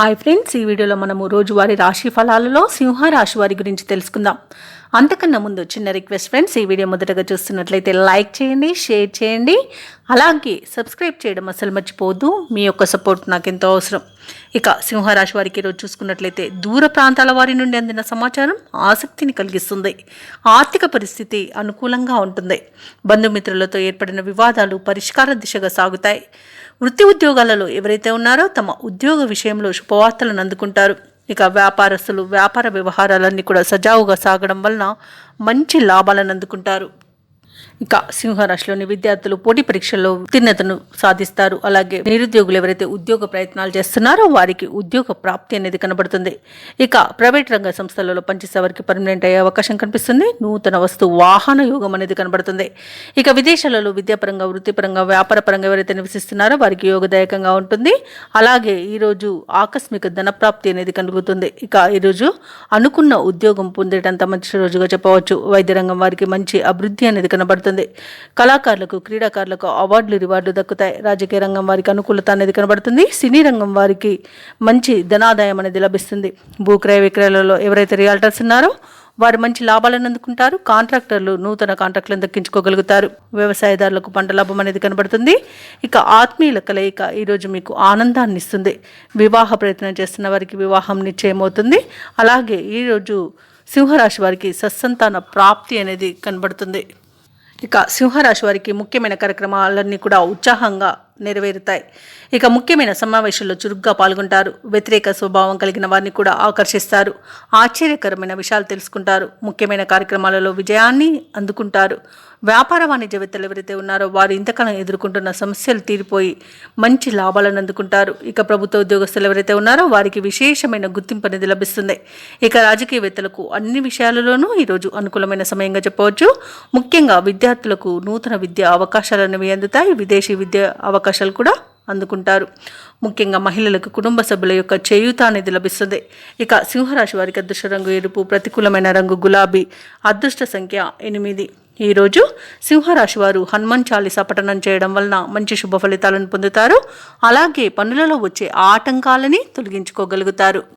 Hi friends, ఈ వీడియోలో మనము రోజువారీ రాశి ఫలాలలో సింహరాశి వారి గురించి తెలుసుకుందాం. అంతకన్నా ముందు చిన్న రిక్వెస్ట్ ఫ్రెండ్స్, ఈ వీడియో మొదటగా చూస్తున్నట్లయితే లైక్ చేయండి, షేర్ చేయండి, అలాగే సబ్స్క్రైబ్ చేయడం అసలు మర్చిపోవద్దు. మీ యొక్క సపోర్ట్ నాకు ఎంతో అవసరం. ఇక సింహరాశి వారికి ఈరోజు చూసుకున్నట్లయితే దూర ప్రాంతాల వారి నుండి అందిన సమాచారం ఆసక్తిని కలిగిస్తుంది. ఆర్థిక పరిస్థితి అనుకూలంగా ఉంటుంది. బంధుమిత్రులతో ఏర్పడిన వివాదాలు పరిష్కార దిశగా సాగుతాయి. వృత్తి ఉద్యోగాలలో ఎవరైతే ఉన్నారో తమ ఉద్యోగ విషయంలో శుభవార్తలను అందుకుంటారు. ఇక వ్యాపారస్తులు వ్యాపార వ్యవహారాలన్నీ కూడా సజావుగా సాగడం వలన మంచి లాభాలను అందుకుంటారు. ఇక సింహరాశిలోని విద్యార్థులు పోటీ పరీక్షల్లో ఉత్తీర్ణతను సాధిస్తారు. అలాగే నిరుద్యోగులు ఎవరైతే ఉద్యోగ ప్రయత్నాలు చేస్తున్నారో వారికి ఉద్యోగ ప్రాప్తి అనేది కనబడుతుంది. ఇక ప్రైవేట్ రంగ సంస్థలలో పనిచేసే వారికి పర్మనెంట్ అయ్యే అవకాశం కనిపిస్తుంది. నూతన వస్తు వాహన యోగం అనేది కనబడుతుంది. ఇక విదేశాలలో విద్యాపరంగా వృత్తిపరంగా వ్యాపారపరంగా ఎవరైతే నివసిస్తున్నారో వారికి యోగదాయకంగా ఉంటుంది. అలాగే ఈరోజు ఆకస్మిక ధనప్రాప్తి అనేది కలుగుతుంది. ఇక ఈరోజు అనుకున్న ఉద్యోగం పొందేటంత మంచి రోజుగా చెప్పవచ్చు. వైద్య రంగం వారికి మంచి అభివృద్ధి అనేది కనబడుతుంది. కళాకారులకు క్రీడాకారులకు అవార్డులు రివార్డులు దక్కుతాయి. రాజకీయ రంగం వారికి అనుకూలత అనేది కనబడుతుంది. సినీ రంగం వారికి మంచి ధనాదాయం అనేది లభిస్తుంది. భూక్రయ విక్రయాలలో ఎవరైతే రియల్టర్స్ ఉన్నారో వారు మంచి లాభాలను అందుకుంటారు. కాంట్రాక్టర్లు నూతన కాంట్రాక్టులను దక్కించుకోగలుగుతారు. వ్యవసాయదారులకు పంట లాభం అనేది కనబడుతుంది. ఇక ఆత్మీయుల కలయిక ఈరోజు మీకు ఆనందాన్ని ఇస్తుంది. వివాహ ప్రయత్నం చేస్తున్న వారికి వివాహం నిశ్చయమవుతుంది. అలాగే ఈరోజు సింహరాశి వారికి సత్సంతాన ప్రాప్తి అనేది కనబడుతుంది. ఇక సింహరాశి వారికి ముఖ్యమైన కార్యక్రమాలన్నీ కూడా ఉత్సాహంగా నెరవేరుతాయి. ఇక ముఖ్యమైన సమావేశాల్లో చురుగ్గా పాల్గొంటారు. వ్యతిరేక స్వభావం కలిగిన వారిని కూడా ఆకర్షిస్తారు. ఆశ్చర్యకరమైన విషయాలు తెలుసుకుంటారు. ముఖ్యమైన కార్యక్రమాలలో విజయాన్ని అందుకుంటారు. వ్యాపార వాణిజ్యవేత్తలు ఎవరైతే ఉన్నారో వారు ఇంతకాలం ఎదుర్కొంటున్న సమస్యలు తీరిపోయి మంచి లాభాలను అందుకుంటారు. ఇక ప్రభుత్వ ఉద్యోగస్తులు ఎవరైతే ఉన్నారో వారికి విశేషమైన గుర్తింపు అనేది లభిస్తుంది. ఇక రాజకీయవేత్తలకు అన్ని విషయాలలోనూ ఈరోజు అనుకూలమైన సమయంగా చెప్పవచ్చు. ముఖ్యంగా విద్యార్థులకు నూతన విద్యా అవకాశాలు అనేవి అందుతాయి. విదేశీ విద్యా అవకాశాలు కూడా అందుకుంటారు. ముఖ్యంగా మహిళలకు కుటుంబ సభ్యుల యొక్క చేయూత అనేది లభిస్తుంది. ఇక సింహరాశి వారికి అదృష్ట రంగు ఎరుపు, ప్రతికూలమైన రంగు గులాబీ, అదృష్ట సంఖ్య 8. ఈరోజు సింహరాశి వారు హనుమాన్ చాలీసా పఠనం చేయడం వలన మంచి శుభ ఫలితాలను పొందుతారు. అలాగే పనులలో వచ్చే ఆటంకాలని తొలగించుకోగలుగుతారు.